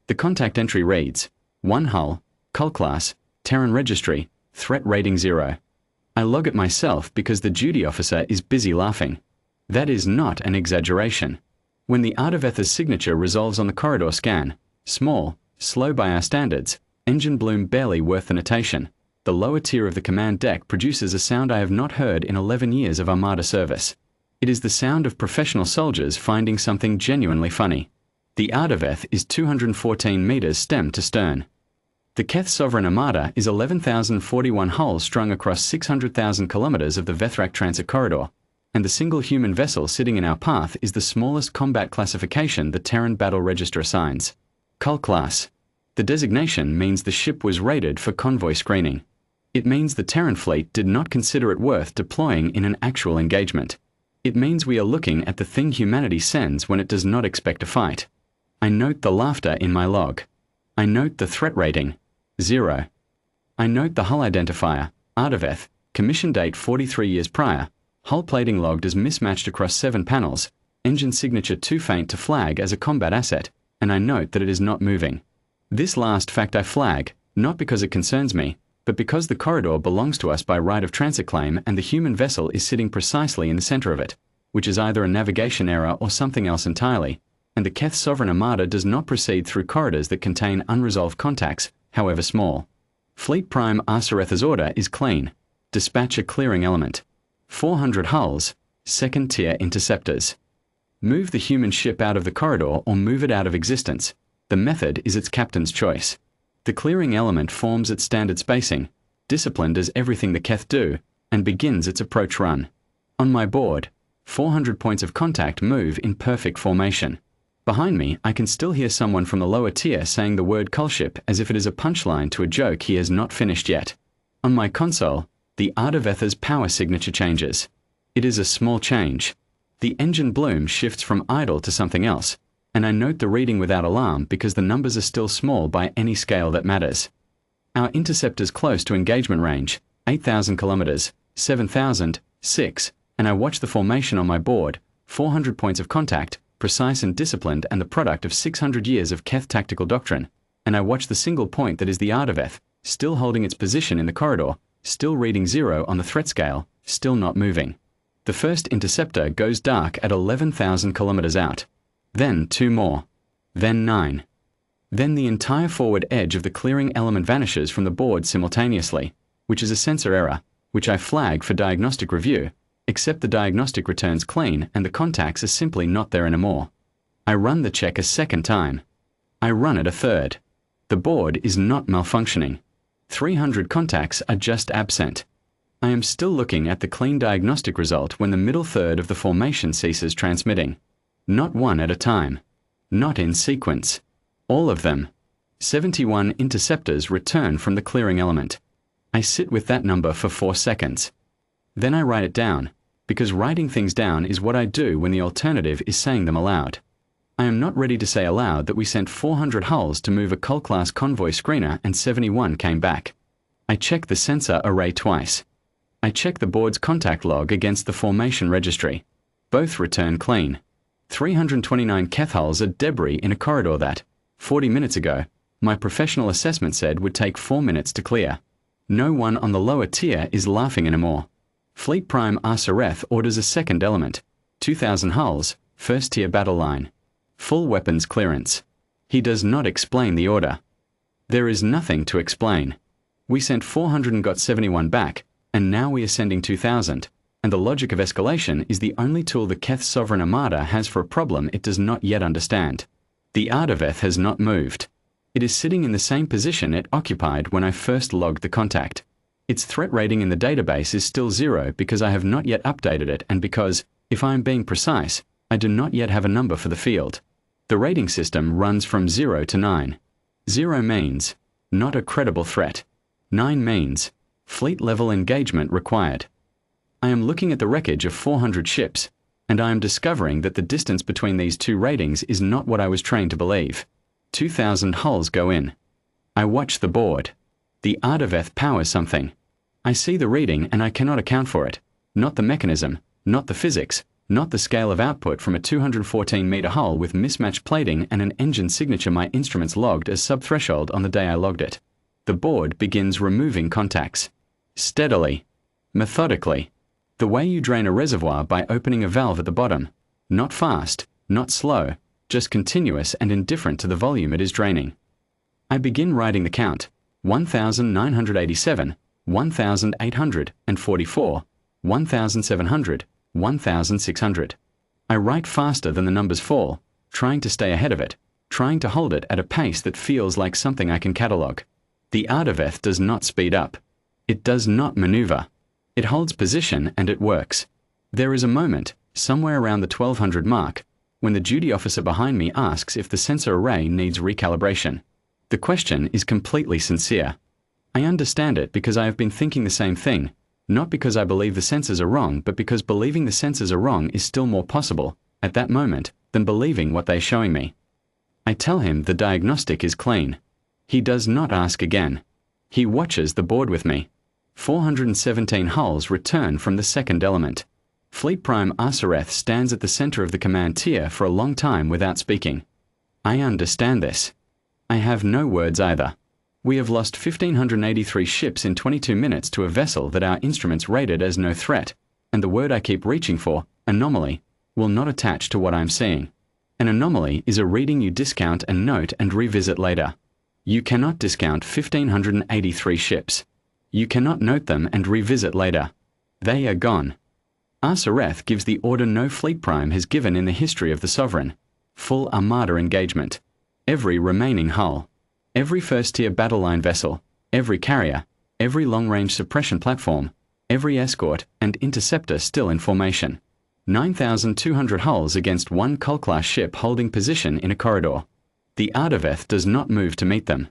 The contact entry reads, 1 hull, cull-class, Terran registry, threat rating 0. I log it myself because the duty officer is busy laughing. That is not an exaggeration. When the Ardaveth's signature resolves on the corridor scan, small, slow by our standards, engine bloom barely worth the notation, the lower tier of the command deck produces a sound I have not heard in 11 years of Armada service. It is the sound of professional soldiers finding something genuinely funny. The Ardaveth is 214 meters stem to stern. The Keth Sovereign Armada is 11,041 hulls strung across 600,000 kilometers of the Vethrak transit corridor, and the single human vessel sitting in our path is the smallest combat classification the Terran Battle Register assigns. Cull-class. The designation means the ship was rated for convoy screening. It means the Terran fleet did not consider it worth deploying in an actual engagement. It means we are looking at the thing humanity sends when it does not expect a fight. I note the laughter in my log. I note the threat rating, 0. I note the hull identifier, Ardaveth, commission date 43 years prior, hull plating logged as mismatched across 7 panels, engine signature too faint to flag as a combat asset, and I note that it is not moving. This last fact I flag, not because it concerns me, but because the corridor belongs to us by right of transit claim and the human vessel is sitting precisely in the center of it, which is either a navigation error or something else entirely, and the Keth Sovereign Armada does not proceed through corridors that contain unresolved contacts, however small. Fleet Prime Arsareth's order is clean. Dispatch a clearing element. 400 hulls, second-tier interceptors. Move the human ship out of the corridor or move it out of existence. The method is its captain's choice. The clearing element forms its standard spacing, disciplined as everything the Keth do, and begins its approach run. On my board, 400 points of contact move in perfect formation. Behind me, I can still hear someone from the lower tier saying the word cullship as if it is a punchline to a joke he has not finished yet. On my console, the Ardaveth's power signature changes. It is a small change. The engine bloom shifts from idle to something else, and I note the reading without alarm because the numbers are still small by any scale that matters. Our interceptor's close to engagement range, 8,000 kilometers, 7,000, 6, and I watch the formation on my board, 400 points of contact, precise and disciplined and the product of 600 years of Keth tactical doctrine, and I watch the single point that is the Ardaveth, still holding its position in the corridor, still reading 0 on the threat scale, still not moving. The first interceptor goes dark at 11,000 kilometers out. Then 2 more. Then 9. Then the entire forward edge of the clearing element vanishes from the board simultaneously, which is a sensor error, which I flag for diagnostic review, except the diagnostic returns clean and the contacts are simply not there anymore. I run the check a second time. I run it a third. The board is not malfunctioning. 300 contacts are just absent. I am still looking at the clean diagnostic result when the middle third of the formation ceases transmitting. Not one at a time. Not in sequence. All of them. 71 interceptors return from the clearing element. I sit with that number for 4 seconds. Then I write it down, because writing things down is what I do when the alternative is saying them aloud. I am not ready to say aloud that we sent 400 hulls to move a cull-class convoy screener and 71 came back. I check the sensor array twice. I check the board's contact log against the formation registry. Both return clean. 329 Keth hulls are debris in a corridor that, 40 minutes ago, my professional assessment said would take 4 minutes to clear. No one on the lower tier is laughing anymore. Fleet Prime Arsareth orders a second element, 2,000 hulls, first-tier battle line. Full weapons clearance. He does not explain the order. There is nothing to explain. We sent 400 and got 71 back, and now we are sending 2,000, and the logic of escalation is the only tool the Keth Sovereign Armada has for a problem it does not yet understand. The Ardaveth has not moved. It is sitting in the same position it occupied when I first logged the contact. Its threat rating in the database is still 0 because I have not yet updated it and because, if I am being precise, I do not yet have a number for the field. The rating system runs from 0 to 9. 0 means, not a credible threat. 9 means, fleet-level engagement required. I am looking at the wreckage of 400 ships, and I am discovering that the distance between these two ratings is not what I was trained to believe. 2,000 hulls go in. I watch the board. The Ardaveth powers something. I see the reading and I cannot account for it. Not the mechanism, not the physics, not the scale of output from a 214-meter hull with mismatched plating and an engine signature my instruments logged as sub-threshold on the day I logged it. The board begins removing contacts. Steadily. Methodically. The way you drain a reservoir by opening a valve at the bottom. Not fast, not slow, just continuous and indifferent to the volume it is draining. I begin writing the count. 1,987, 1,844, 1,700, 1,600. I write faster than the numbers fall, trying to stay ahead of it, trying to hold it at a pace that feels like something I can catalogue. The Ardaveth does not speed up. It does not maneuver. It holds position and it works. There is a moment, somewhere around the 1200 mark, when the duty officer behind me asks if the sensor array needs recalibration. The question is completely sincere. I understand it because I have been thinking the same thing, not because I believe the sensors are wrong, but because believing the sensors are wrong is still more possible, at that moment, than believing what they're showing me. I tell him the diagnostic is clean. He does not ask again. He watches the board with me. 417 hulls return from the second element. Fleet Prime Arsareth stands at the center of the command tier for a long time without speaking. I understand this. I have no words either. We have lost 1,583 ships in 22 minutes to a vessel that our instruments rated as no threat, and the word I keep reaching for, anomaly, will not attach to what I'm seeing. An anomaly is a reading you discount and note and revisit later. You cannot discount 1,583 ships. You cannot note them and revisit later. They are gone. Arsareth gives the order no Fleet Prime has given in the history of the Sovereign. Full Armada engagement. Every remaining hull. Every first-tier battle line vessel. Every carrier. Every long-range suppression platform. Every escort and interceptor still in formation. 9,200 hulls against one cull-class ship holding position in a corridor. The Ardaveth does not move to meet them.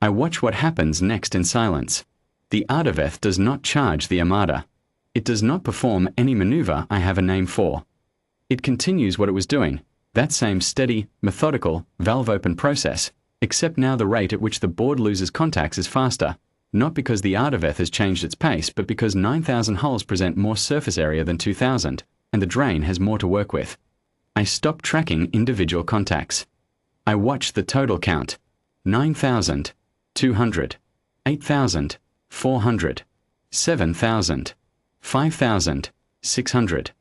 I watch what happens next in silence. The Ardaveth does not charge the Armada. It does not perform any maneuver I have a name for. It continues what it was doing, that same steady, methodical, valve-open process, except now the rate at which the board loses contacts is faster, not because the Ardaveth has changed its pace, but because 9,000 hulls present more surface area than 2,000, and the drain has more to work with. I stop tracking individual contacts. I watch the total count. 9,000, 200, 8,000, 400, 7,000, 5,000, 600.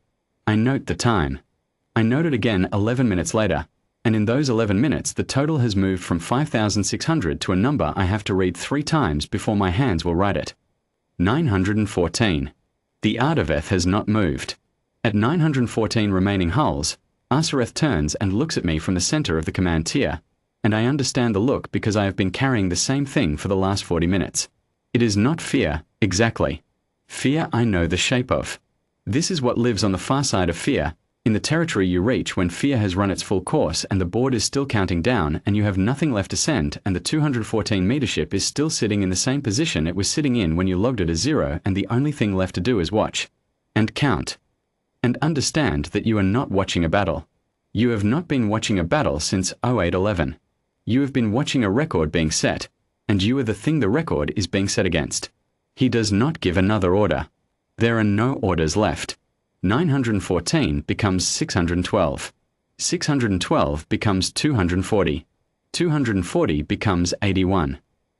I note the time. I note it again 11 minutes later, and in those 11 minutes the total has moved from 5,600 to a number I have to read 3 times before my hands will write it. 914. The Ardaveth has not moved. At 914 remaining hulls, Arsareth turns and looks at me from the center of the command tier, and I understand the look because I have been carrying the same thing for the last 40 minutes. It is not fear, exactly. Fear I know the shape of. This is what lives on the far side of fear, in the territory you reach when fear has run its full course and the board is still counting down and you have nothing left to send and the 214-meter ship is still sitting in the same position it was sitting in when you logged it as 0 and the only thing left to do is watch. And count. And understand that you are not watching a battle. You have not been watching a battle since 0811. You have been watching a record being set, and you are the thing the record is being set against. He does not give another order. There are no orders left. 914 becomes 612. 612 becomes 240. 240 becomes 81.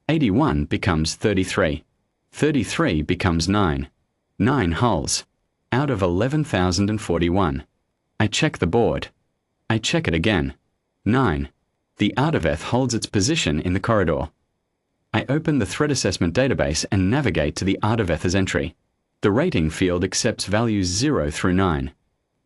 81 becomes 33. 33 becomes 9. 9 hulls. Out of 11,041. I check the board. I check it again. 9. The Ardaveth holds its position in the corridor. I open the threat assessment database and navigate to the Ardaveth's entry. The rating field accepts values 0 through 9.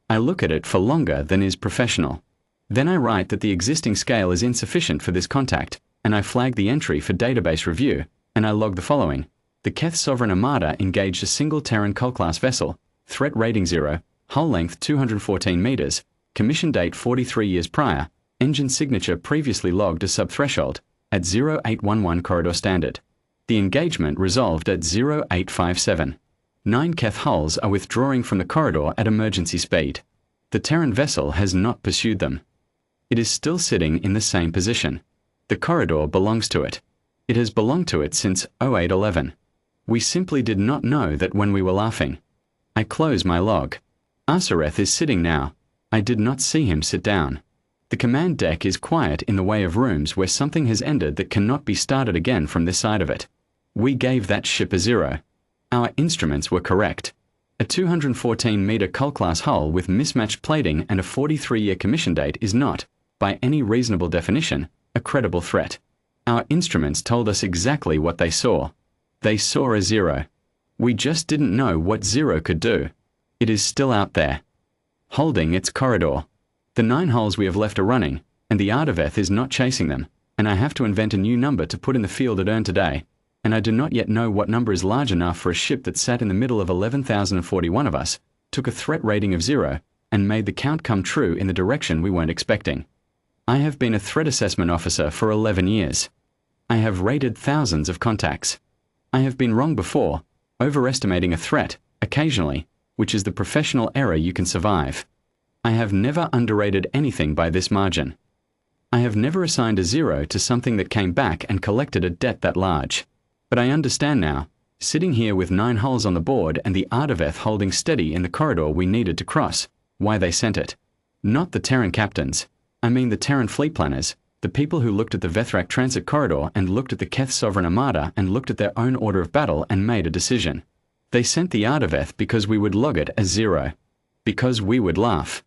I look at it for longer than is professional. Then I write that the existing scale is insufficient for this contact, and I flag the entry for database review, and I log the following. The Keth Sovereign Armada engaged a single Terran cull-class vessel, threat rating 0, hull length 214 meters, commission date 43 years prior, engine signature previously logged as sub-threshold, at 0811 corridor standard. The engagement resolved at 0857. 9 Keth hulls are withdrawing from the corridor at emergency speed. The Terran vessel has not pursued them. It is still sitting in the same position. The corridor belongs to it. It has belonged to it since 0811. We simply did not know that when we were laughing. I close my log. Arsareth is sitting now. I did not see him sit down. The command deck is quiet in the way of rooms where something has ended that cannot be started again from this side of it. We gave that ship a 0. Our instruments were correct. A 214-meter cull-class hull with mismatched plating and a 43-year commission date is not, by any reasonable definition, a credible threat. Our instruments told us exactly what they saw. They saw a 0. We just didn't know what 0 could do. It is still out there, holding its corridor. The 9 hulls we have left are running, and the Ardaveth is not chasing them, and I have to invent a new number to put in the field at Earn today, and I do not yet know what number is large enough for a ship that sat in the middle of 11,041 of us, took a threat rating of 0, and made the count come true in the direction we weren't expecting. I have been a threat assessment officer for 11 years. I have rated thousands of contacts. I have been wrong before, overestimating a threat, occasionally, which is the professional error you can survive. I have never underrated anything by this margin. I have never assigned a 0 to something that came back and collected a debt that large. But I understand now, sitting here with 9 hulls on the board and the Ardaveth holding steady in the corridor we needed to cross, why they sent it. Not the Terran captains. I mean the Terran fleet planners, the people who looked at the Vethrak transit corridor and looked at the Keth Sovereign Armada and looked at their own order of battle and made a decision. They sent the Ardaveth because we would log it as 0. Because we would laugh.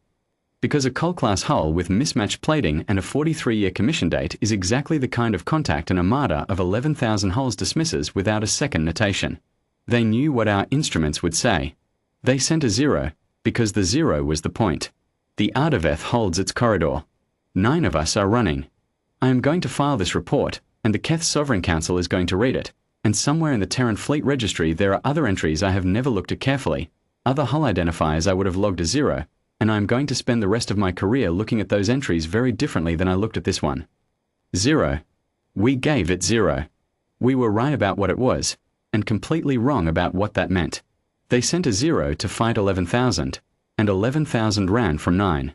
Because a cull-class hull with mismatched plating and a 43-year commission date is exactly the kind of contact an armada of 11,000 hulls dismisses without a second notation. They knew what our instruments would say. They sent a 0, because the 0 was the point. The Ardaveth holds its corridor. 9 of us are running. I am going to file this report, and the Keth Sovereign Council is going to read it, and somewhere in the Terran Fleet Registry there are other entries I have never looked at carefully, other hull identifiers I would have logged a 0, and I am going to spend the rest of my career looking at those entries very differently than I looked at this one. 0. We gave it 0. We were right about what it was, and completely wrong about what that meant. They sent a 0 to fight 11,000, and 11,000 ran from 9.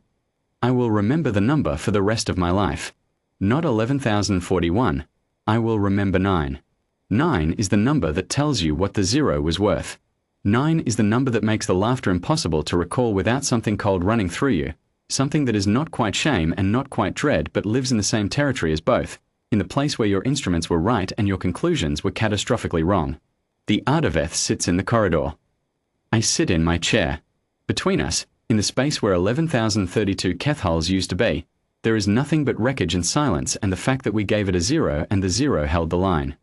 I will remember the number for the rest of my life. Not 11,041. I will remember 9. 9 is the number that tells you what the 0 was worth. 9 is the number that makes the laughter impossible to recall without something cold running through you, something that is not quite shame and not quite dread but lives in the same territory as both, in the place where your instruments were right and your conclusions were catastrophically wrong. The Ardaveth sits in the corridor. I sit in my chair. Between us, in the space where 11,032 Keth hulls used to be, there is nothing but wreckage and silence and the fact that we gave it a 0 and the 0 held the line.